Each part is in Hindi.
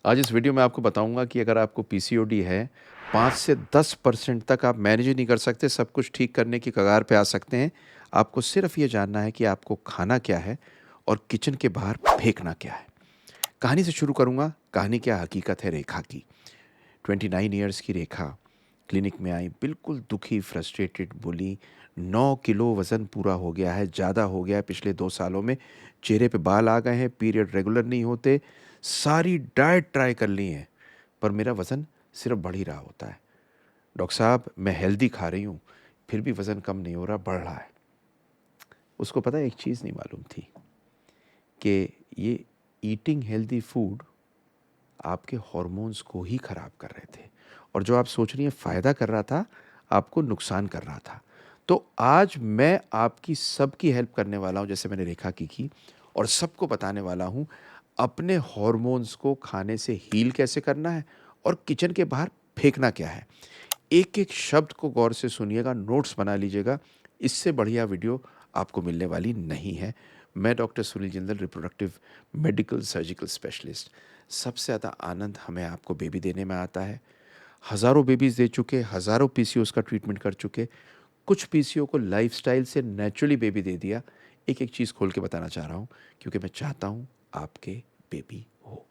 आज इस वीडियो में आपको बताऊंगा कि अगर आपको पीसीओडी है 5 से 10% तक आप मैनेज ही नहीं कर सकते, सब कुछ ठीक करने की कगार पे आ सकते हैं। आपको सिर्फ ये जानना है कि आपको खाना क्या है और किचन के बाहर फेंकना क्या है। कहानी से शुरू करूंगा। कहानी क्या हकीकत है रेखा की। 29 ईयर्स की रेखा क्लिनिक में आई, बिल्कुल दुखी, फ्रस्ट्रेटेड। बोली 9 किलो वज़न पूरा हो गया है, ज़्यादा हो गया है पिछले 2 सालों में। चेहरे पे बाल आ गए हैं, पीरियड रेगुलर नहीं होते, सारी डाइट ट्राई कर ली है, पर मेरा वज़न सिर्फ बढ़ ही रहा होता है। डॉक्टर साहब, मैं हेल्दी खा रही हूँ, फिर भी वज़न कम नहीं हो रहा, बढ़ रहा है। उसको पता है, एक चीज़ नहीं मालूम थी कि ये ईटिंग हेल्दी फूड आपके हॉर्मोन्स को ही खराब कर रहे थे, और जो आप सोच रही हैं फ़ायदा कर रहा था, आपको नुकसान कर रहा था। तो आज मैं आपकी सबकी हेल्प करने वाला हूँ, जैसे मैंने रेखा की, और सबको बताने वाला हूँ अपने हॉर्मोन्स को खाने से हील कैसे करना है और किचन के बाहर फेंकना क्या है। एक एक शब्द को गौर से सुनिएगा, नोट्स बना लीजिएगा। इससे बढ़िया वीडियो आपको मिलने वाली नहीं है। मैं doctor Sunil Jindal, reproductive medical surgical specialist. सबसे ज़्यादा आनंद हमें आपको बेबी देने में आता है। हज़ारों बेबीज़ दे चुके, हज़ारों पीसीओज़ का ट्रीटमेंट कर चुके, कुछ पीसीओ को लाइफस्टाइल से नेचुरली बेबी दे दिया। एक एक चीज़ खोल के बताना चाह रहा हूँ, क्योंकि मैं चाहता हूँ आपके बेबी हो।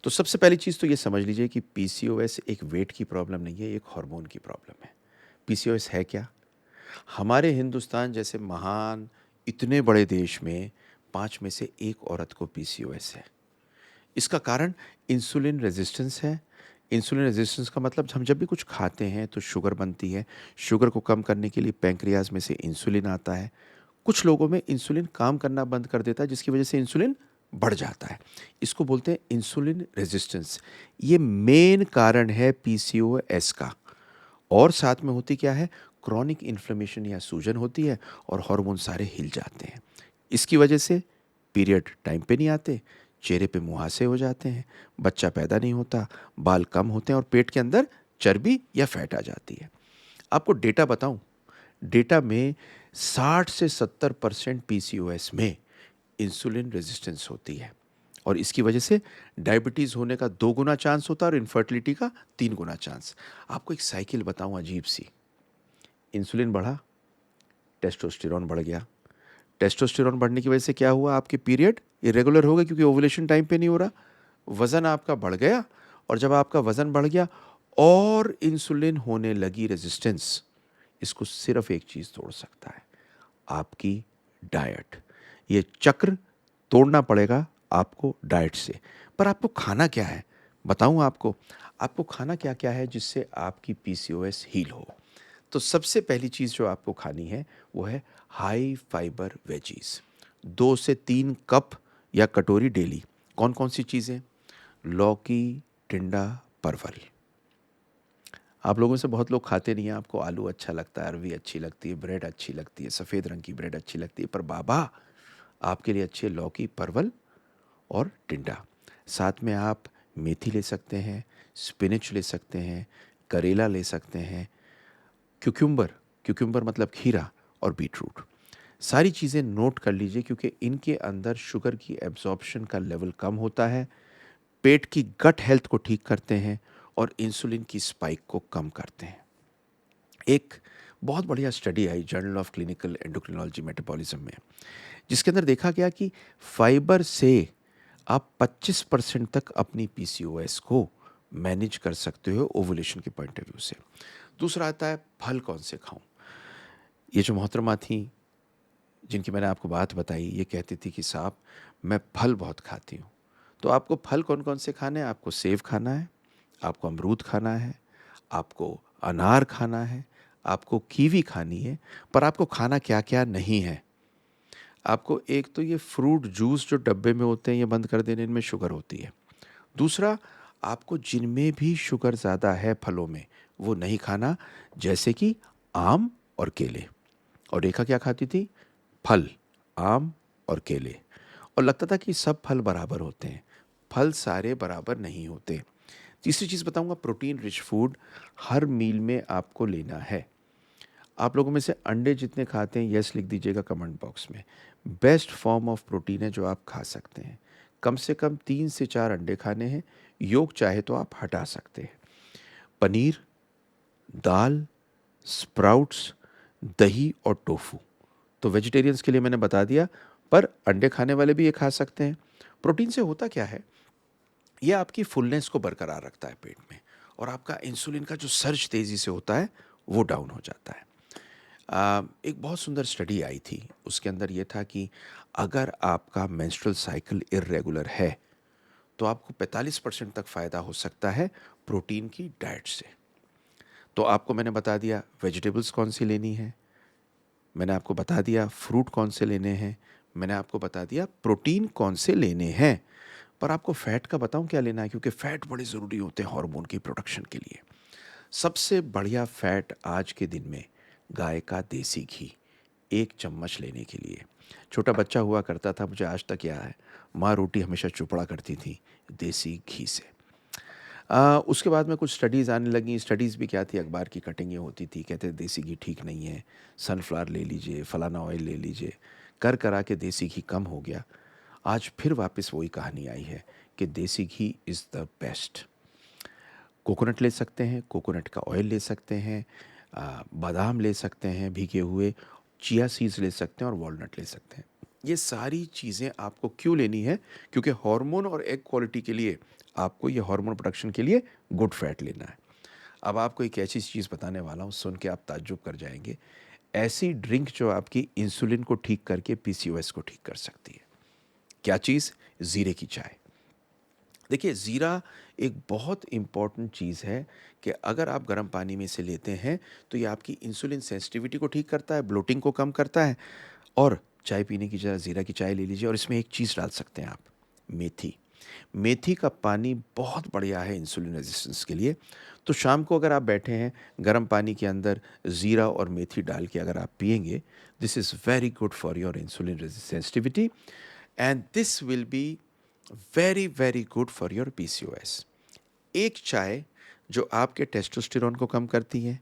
तो सबसे पहली चीज़ तो ये समझ लीजिए कि पीसीओएस एक वेट की प्रॉब्लम नहीं है, एक हार्मोन की प्रॉब्लम है। पीसीओएस है क्या? हमारे हिंदुस्तान जैसे महान, इतने बड़े देश में 5 में से 1 औरत को पीसीओएस है। इसका कारण इंसुलिन रेजिस्टेंस है। इंसुलिन रेजिस्टेंस का मतलब, हम जब भी कुछ खाते हैं तो शुगर बनती है। शुगर को कम करने के लिए पैंक्रियाज में से इंसुलिन आता है। कुछ लोगों में इंसुलिन काम करना बंद कर देता है, जिसकी वजह से इंसुलिन बढ़ जाता है। इसको बोलते हैं इंसुलिन रेजिस्टेंस। ये मेन कारण है पीसीओएस का। और साथ में होती क्या है, क्रॉनिक इन्फ्लेमेशन या सूजन होती है, और हार्मोन सारे हिल जाते हैं। इसकी वजह से पीरियड टाइम पे नहीं आते, चेहरे पे मुहासे हो जाते हैं, बच्चा पैदा नहीं होता, बाल कम होते हैं, और पेट के अंदर चर्बी या फैट आ जाती है। आपको डेटा बताऊं, डेटा में 60 से 70% पीसीओएस में इंसुलिन रेजिस्टेंस होती है, और इसकी वजह से डायबिटीज़ होने का 2 गुना चांस होता है और इनफर्टिलिटी का 3 गुना चांस। आपको एक साइकिल बताऊं अजीब सी। इंसुलिन बढ़ा, टेस्टोस्टेरोन बढ़ गया। टेस्टोस्टेरोन बढ़ने की वजह से क्या हुआ, आपके पीरियड इरेगुलर हो गए, क्योंकि ओवुलेशन टाइम पे नहीं हो रहा। वज़न आपका बढ़ गया, और जब आपका वज़न बढ़ गया और इंसुलिन होने लगी रेजिस्टेंस, इसको सिर्फ एक चीज़ तोड़ सकता है, आपकी डाइट। ये चक्र तोड़ना पड़ेगा आपको डाइट से। पर आपको खाना क्या है, बताऊं आपको। आपको खाना क्या क्या है जिससे आपकी पीसीओएस हील हो। तो सबसे पहली चीज़ जो आपको खानी है वो है हाई फाइबर वेजीज। 2 से 3 कप या कटोरी डेली। कौन कौन सी चीज़ें? लौकी, टिंडा, परवल। आप लोगों से बहुत लोग खाते नहीं हैं, आपको आलू अच्छा लगता है, अरवी अच्छी लगती है, ब्रेड अच्छी लगती है, सफ़ेद रंग की ब्रेड अच्छी लगती है, पर बाबा, आपके लिए अच्छे लौकी, परवल और टिंडा। साथ में आप मेथी ले सकते हैं, स्पिनच ले सकते हैं, करेला ले सकते हैं, क्यूक्यूम्बर, क्यूक्यूम्बर मतलब खीरा, और बीटरूट। सारी चीज़ें नोट कर लीजिए, क्योंकि इनके अंदर शुगर की एब्जॉर्प्शन का लेवल कम होता है, पेट की गट हेल्थ को ठीक करते हैं, और इंसुलिन की स्पाइक को कम करते हैं। एक बहुत बढ़िया study I journal of clinical endocrinology metabolism में, जिसके अंदर देखा गया कि फाइबर से आप 25% तक अपनी पीसीओएस को मैनेज कर सकते हो ओवुलेशन के पॉइंट ऑफ व्यू से। दूसरा आता है फल कौन से खाऊं। ये जो मोहतरमा थी जिनकी मैंने आपको बात बताई, ये कहती थी कि साहब, मैं फल बहुत खाती हूँ। तो आपको फल कौन कौन से खाने हैं? आपको सेब खाना है, आपको अमरूद खाना है, आपको अनार खाना है, आपको कीवी खानी है। पर आपको खाना क्या क्या नहीं है? आपको एक तो ये फ्रूट जूस जो डब्बे में होते हैं, ये बंद कर देने, इनमें शुगर होती है। दूसरा, आपको जिनमें भी शुगर ज़्यादा है फलों में, वो नहीं खाना, जैसे कि आम और केले। और रेखा क्या खाती थी? फल, आम और केले। और लगता था कि सब फल बराबर होते हैं। फल सारे बराबर नहीं होते। तीसरी चीज़ बताऊंगा, प्रोटीन रिच फूड हर मील में आपको लेना है। आप लोगों में से अंडे जितने खाते हैं यस लिख दीजिएगा कमेंट बॉक्स में। बेस्ट फॉर्म ऑफ प्रोटीन है जो आप खा सकते हैं। कम से कम 3 से 4 अंडे खाने हैं। योग चाहे तो आप हटा सकते हैं। पनीर, दाल, स्प्राउट्स, दही और टोफू। तो वेजिटेरियंस के लिए मैंने बता दिया, पर अंडे खाने वाले भी ये खा सकते हैं। प्रोटीन से होता क्या है, ये आपकी फुलनेस को बरकरार रखता है पेट में, और आपका इंसुलिन का जो सर्ज तेज़ी से होता है वो डाउन हो जाता है। एक बहुत सुंदर स्टडी आई थी, उसके अंदर ये था कि अगर आपका मेंस्ट्रुअल साइकिल इर्रेगुलर है तो आपको 45% तक फ़ायदा हो सकता है प्रोटीन की डाइट से। तो आपको मैंने बता दिया वेजिटेबल्स कौन सी लेनी है, मैंने आपको बता दिया फ्रूट कौन से लेने हैं, मैंने आपको बता दिया प्रोटीन कौन से लेने हैं। पर आपको फ़ैट का बताऊं क्या लेना है, क्योंकि फ़ैट बड़े ज़रूरी होते हैं हार्मोन की प्रोडक्शन के लिए। सबसे बढ़िया फ़ैट आज के दिन में गाय का देसी घी, 1 चम्मच लेने के लिए। छोटा बच्चा हुआ करता था, मुझे आज तक याद है, माँ रोटी हमेशा चुपड़ा करती थी देसी घी से। उसके बाद में कुछ स्टडीज़ आने लगी। स्टडीज़ भी क्या थी, अखबार की कटिंगें होती थी, कहते देसी घी ठीक नहीं है, सनफ्लावर ले लीजिए, फलाना ऑयल ले लीजिए। कर करा के देसी घी कम हो गया। आज फिर वापस वही कहानी आई है कि देसी घी इज़ द बेस्ट। कोकोनट ले सकते हैं, कोकोनट का ऑयल ले सकते हैं, बादाम ले सकते हैं भीगे हुए, चिया सीड्स ले सकते हैं और वॉलनट ले सकते हैं। ये सारी चीज़ें आपको क्यों लेनी है, क्योंकि हार्मोन और एग क्वालिटी के लिए आपको ये हार्मोन प्रोडक्शन के लिए गुड फैट लेना है। अब आपको एक ऐसी चीज़ बताने वाला हूँ, सुन के आप ताज्जुब कर जाएंगे। ऐसी ड्रिंक जो आपकी इंसुलिन को ठीक करके पीसीओएस को ठीक कर सकती है। क्या चीज़? ज़ीरे की चाय। देखिए, ज़ीरा एक बहुत इम्पॉर्टेंट चीज़ है कि अगर आप गर्म पानी में इसे लेते हैं तो ये आपकी इंसुलिन सेंसिटिविटी को ठीक करता है, ब्लोटिंग को कम करता है। और चाय पीने की जगह ज़ीरा की चाय ले लीजिए, और इसमें एक चीज़ डाल सकते हैं आप, मेथी। मेथी का पानी बहुत बढ़िया है इंसुलिन रेजिस्टेंस के लिए। तो शाम को अगर आप बैठे हैं, गर्म पानी के अंदर ज़ीरा और मेथी डाल के अगर आप पिएंगे, this is very good for your insulin sensitivity, and this will be very very good for your PCOS. एक चाय जो आपके टेस्टोस्टेरोन को कम करती है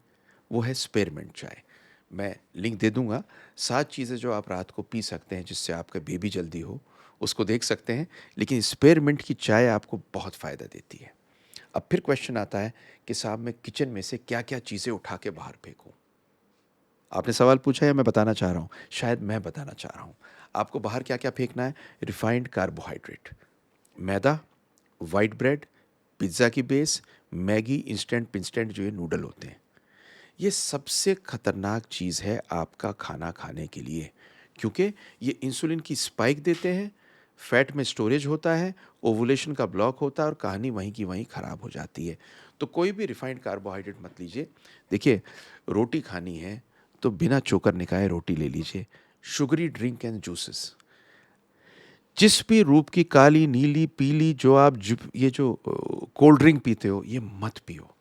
वो है स्पेरमिंट चाय। मैं लिंक दे दूंगा। 7 चीज़ें जो आप रात को पी सकते हैं जिससे आपका बेबी जल्दी हो, उसको देख सकते हैं। लेकिन स्पेरमिंट की चाय आपको बहुत फ़ायदा देती है। अब फिर क्वेश्चन आता है कि साहब मैं किचन में से क्या क्या चीज़ें उठा के बाहर फेंकूं। आपने सवाल पूछा या मैं बताना चाह रहा हूँ? शायद मैं बताना चाह रहा हूँ। आपको बाहर क्या क्या फेंकना है? रिफाइंड कार्बोहाइड्रेट, मैदा, वाइट ब्रेड, पिज़्ज़ा की बेस, मैगी, इंस्टेंट पिंस्टेंट जो ये नूडल होते हैं, ये सबसे खतरनाक चीज़ है आपका खाना खाने के लिए, क्योंकि ये इंसुलिन की स्पाइक देते हैं, फैट में स्टोरेज होता है, ओवुलेशन का ब्लॉक होता है और कहानी वहीं की वहीं ख़राब हो जाती है। तो कोई भी रिफाइंड कार्बोहाइड्रेट मत लीजिए। देखिए, रोटी खानी है तो बिना चोकर निकाले रोटी ले लीजिए। शुगरी ड्रिंक एंड जूसेस, जिस भी रूप की काली, नीली, पीली जो आप ये जो कोल्ड ड्रिंक पीते हो, ये मत पियो।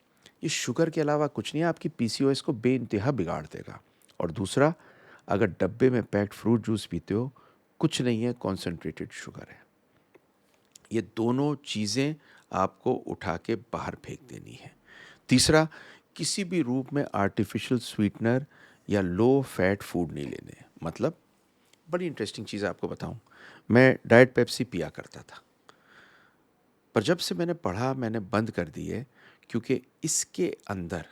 ये शुगर के अलावा कुछ नहीं है, आपकी पीसीओएस को बेइंतहा बिगाड़ देगा। और दूसरा, अगर डब्बे में पैक्ड फ्रूट जूस पीते हो, कुछ नहीं है, कॉन्सेंट्रेटेड शुगर है। ये दोनों चीज़ें आपको उठा के बाहर फेंक देनी है। तीसरा, किसी भी रूप में आर्टिफिशियल स्वीटनर या लो फैट फूड नहीं लेने। मतलब, बड़ी इंटरेस्टिंग चीज़ आपको बताऊं, मैं डाइट पेप्सी पिया करता था, पर जब से मैंने पढ़ा मैंने बंद कर दी है, क्योंकि इसके अंदर,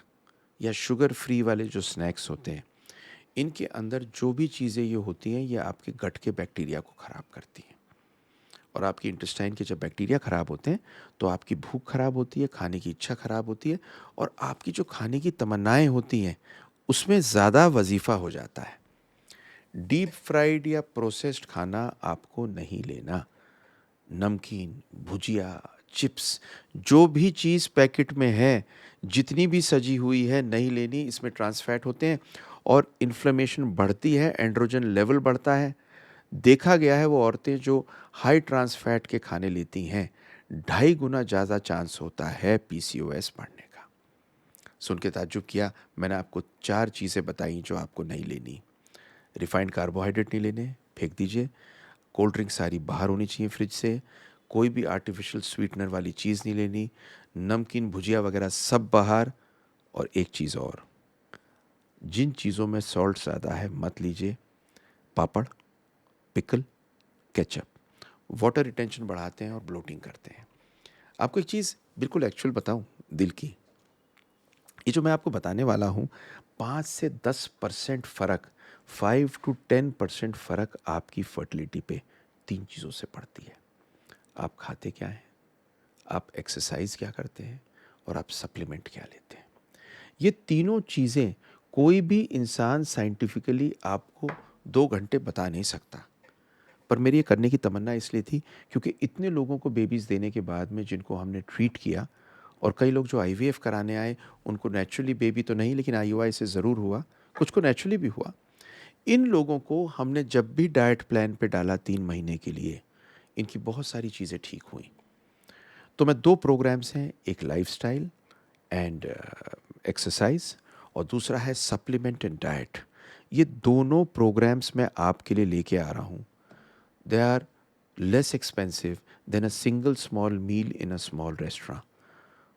या शुगर फ्री वाले जो स्नैक्स होते हैं, इनके अंदर जो भी चीज़ें ये होती हैं ये आपके गट के बैक्टीरिया को ख़राब करती हैं। और आपकी इंटेस्टाइन के जब बैक्टीरिया ख़राब होते हैं तो आपकी भूख ख़राब होती है, खाने की इच्छा ख़राब होती है, और आपकी जो खाने की तमन्नाएं होती हैं उसमें ज़्यादा वजीफ़ा हो जाता है। डीप फ्राइड या प्रोसेस्ड खाना आपको नहीं लेना। नमकीन, भुजिया, चिप्स, जो भी चीज़ पैकेट में है, जितनी भी सजी हुई है, नहीं लेनी। इसमें ट्रांस फैट होते हैं और इन्फ्लेमेशन बढ़ती है, एंड्रोजन लेवल बढ़ता है। देखा गया है वो औरतें जो हाई ट्रांस फैट के खाने लेती हैं, 2.5 गुना ज़्यादा चांस होता है पीसीओएस बढ़ने का। सुन के ताज्जुब किया? मैंने आपको 4 चीज़ें बताई जो आपको नहीं लेनी। रिफाइंड कार्बोहाइड्रेट नहीं लेने, फेंक दीजिए। कोल्ड ड्रिंक सारी बाहर होनी चाहिए फ्रिज से। कोई भी आर्टिफिशियल स्वीटनर वाली चीज़ नहीं लेनी। नमकीन, भुजिया वगैरह सब बाहर। और एक चीज़ और, जिन चीज़ों में सॉल्ट ज़्यादा है मत लीजिए। पापड़, पिकल, केचप वाटर रिटेंशन बढ़ाते हैं और ब्लोटिंग करते हैं। आपको एक चीज़ बिल्कुल एक्चुअल बताऊं दिल की, ये जो मैं आपको बताने वाला हूँ, 5 से 10% फ़र्क, 5 to 10% फ़र्क आपकी फर्टिलिटी पे 3 चीज़ों से पड़ती है। आप खाते क्या हैं, आप एक्सरसाइज क्या करते हैं, और आप सप्लीमेंट क्या लेते हैं। ये तीनों चीज़ें कोई भी इंसान साइंटिफिकली आपको 2 घंटे बता नहीं सकता। पर मेरी ये करने की तमन्ना इसलिए थी क्योंकि इतने लोगों को बेबीज़ देने के बाद में जिनको हमने ट्रीट किया, और कई लोग जो आईवीएफ कराने आए उनको नेचुरली बेबी तो नहीं लेकिन आईयूआई से ज़रूर हुआ, कुछ को नेचुरली भी हुआ। इन लोगों को हमने जब भी डाइट प्लान पे डाला 3 महीने के लिए, इनकी बहुत सारी चीज़ें ठीक हुई। तो मैं 2 प्रोग्राम्स हैं, एक लाइफस्टाइल एंड एक्सरसाइज, और दूसरा है सप्लीमेंट एंड डाइट। ये दोनों प्रोग्राम्स मैं आपके लिए लेके आ रहा हूँ। They are less expensive than a single small meal in a small restaurant.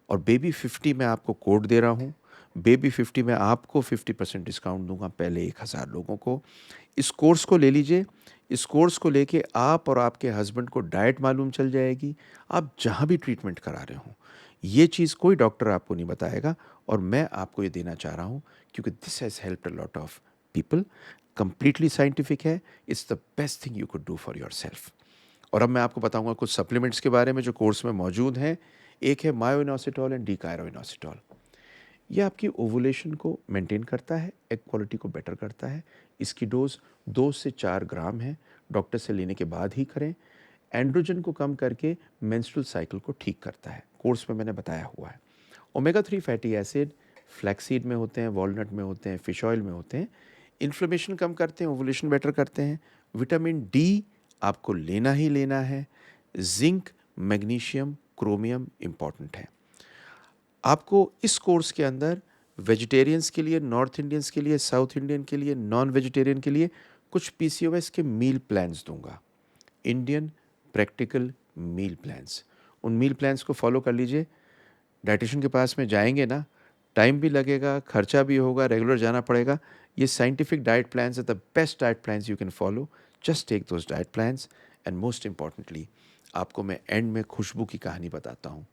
और बेबी 50 मैं आपको कोड दे रहा हूँ। बेबी 50 में आपको 50% डिस्काउंट दूंगा पहले 1000 लोगों को। इस कोर्स को ले लीजिए। इस कोर्स को लेके आप और आपके हस्बैंड को डाइट मालूम चल जाएगी, आप जहाँ भी ट्रीटमेंट करा रहे हो। ये चीज़ कोई डॉक्टर आपको नहीं बताएगा, और मैं आपको ये देना चाह रहा हूँ क्योंकि this has helped a lot of people. Completely scientific है। It's the best thing you could do for yourself. और अब मैं आपको बताऊंगा कुछ सप्लीमेंट्स के बारे में जो कोर्स में मौजूद हैं। एक है मायोइनोसिटॉल एंड डीकायरोइनोसिटॉल। ये आपकी ओवुलेशन को मेंटेन करता है, एग क्वालिटी को बेटर करता है। इसकी डोज 2 से 4 ग्राम है। डॉक्टर से लेने के बाद ही करें। एंड्रोजन को कम करके मेंस्ट्रुअल साइकिल को ठीक करता है, कोर्स में मैंने बताया हुआ है। ओमेगा 3 फैटी एसिड फ्लैक्सीड में होते हैं, वॉलनट में होते हैं, फिश ऑयल में होते हैं। इन्फ्लेमेशन कम करते हैं, ओवुलेशन बेटर करते हैं। विटामिन डी आपको लेना ही लेना है। जिंक, मैग्नीशियम, क्रोमियम इम्पॉर्टेंट है। आपको इस कोर्स के अंदर वेजिटेरियंस के लिए, नॉर्थ इंडियंस के लिए, साउथ इंडियन के लिए, नॉन वेजिटेरियन के लिए कुछ पीसीओएस के मील प्लान्स दूंगा। इंडियन प्रैक्टिकल मील प्लान्स। उन मील प्लान्स को फॉलो कर लीजिए। डाइटिशियन के पास में जाएंगे ना, टाइम भी लगेगा, खर्चा भी होगा, रेगुलर जाना पड़ेगा। ये scientific diet plans are the best diet plans you can follow. Just take those diet plans. And most importantly आपको मैं एंड में खुशबू की कहानी बताता हूँ।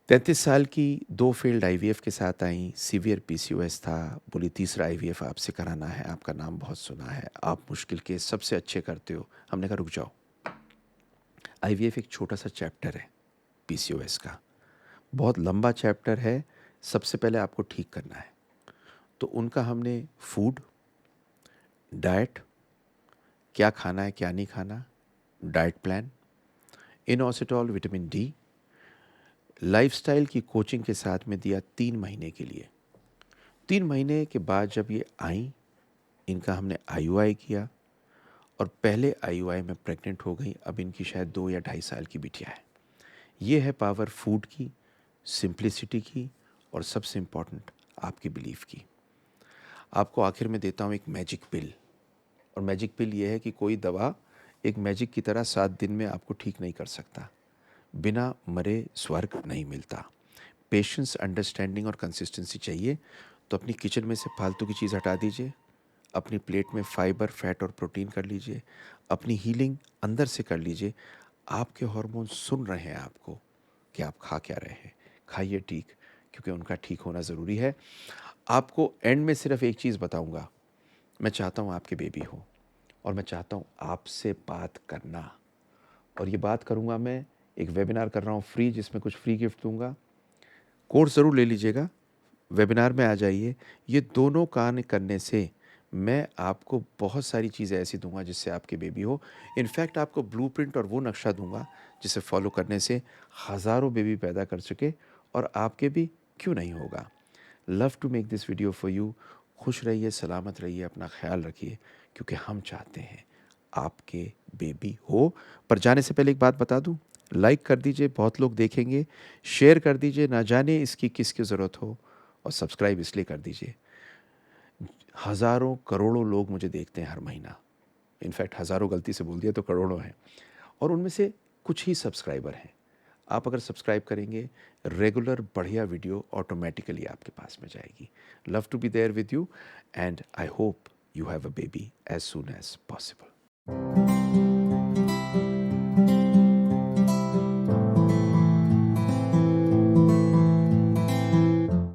33 साल की, 2 फेल्ड आईवीएफ के साथ आई, सीवियर पीसीओएस था, बोली तीसरा आईवीएफ आपसे कराना है, आपका नाम बहुत सुना है, आप मुश्किल केस सबसे अच्छे करते हो। हमने कहा रुक जाओ, आईवीएफ एक छोटा सा चैप्टर है पीसीओएस का, बहुत लंबा चैप्टर है। सबसे पहले आपको ठीक करना है। तो उनका हमने फूड, डाइट, क्या खाना है क्या नहीं खाना, diet plan, inositol, vitamin D, lifestyle की कोचिंग के साथ में दिया 3 महीने के लिए। 3 महीने के बाद जब ये आई, इनका हमने आईयूआई किया, और पहले आईयूआई में प्रेग्नेंट हो गई। अब इनकी शायद 2 या 2.5 साल की बिटिया है। ये है पावर फूड की, सिंप्लिसिटी की, और सबसे इम्पॉर्टेंट आपकी बिलीफ की। आपको आखिर में देता हूँ एक मैजिक पिल। और मैजिक पिल ये है कि कोई दवा एक मैजिक की तरह 7 दिन में आपको ठीक नहीं कर सकता। बिना मरे स्वर्ग नहीं मिलता। पेशेंस, अंडरस्टैंडिंग और कंसिस्टेंसी चाहिए। तो अपनी किचन में से फालतू की चीज़ हटा दीजिए। अपनी प्लेट में फाइबर, फैट और प्रोटीन कर लीजिए। अपनी हीलिंग अंदर से कर लीजिए। आपके हार्मोन सुन रहे हैं आपको कि आप खा क्या रहे हैं। खाइए ठीक, क्योंकि उनका ठीक होना ज़रूरी है। आपको एंड में सिर्फ एक चीज़ बताऊंगा। मैं चाहता हूँ आपके बेबी हो, और मैं चाहता हूँ आपसे बात करना। और ये बात करूँगा मैं, एक वेबिनार कर रहा हूँ फ्री, जिसमें कुछ फ्री गिफ्ट दूंगा। कोर्स ज़रूर ले लीजिएगा, वेबिनार में आ जाइए। ये दोनों काम करने से मैं आपको बहुत सारी चीज़ें ऐसी दूंगा जिससे आपके बेबी हो। इनफैक्ट आपको ब्लूप्रिंट और वो नक्शा दूंगा जिसे फॉलो करने से हज़ारों बेबी पैदा कर सके, और आपके भी क्यों नहीं होगा। Love to make this video for you. खुश रहिए, सलामत रहिए, अपना ख्याल रखिए, क्योंकि हम चाहते हैं आपके बेबी हो। पर जाने से पहले एक बात बता दूं, लाइक कर दीजिए, बहुत लोग देखेंगे। शेयर कर दीजिए, ना जाने इसकी किसकी ज़रूरत हो। और सब्सक्राइब इसलिए कर दीजिए। हज़ारों करोड़ों लोग मुझे देखते हैं हर महीना। इनफैक्ट हज़ारों गलती से बोल दिया तो करोड़ों हैं, और उनमें से कुछ ही सब्सक्राइबर हैं। आप अगर सब्सक्राइब करेंगे, रेगुलर बढ़िया वीडियो ऑटोमेटिकली आपके पास में जाएगी। Love to be there with you and I hope you have a baby as soon as possible.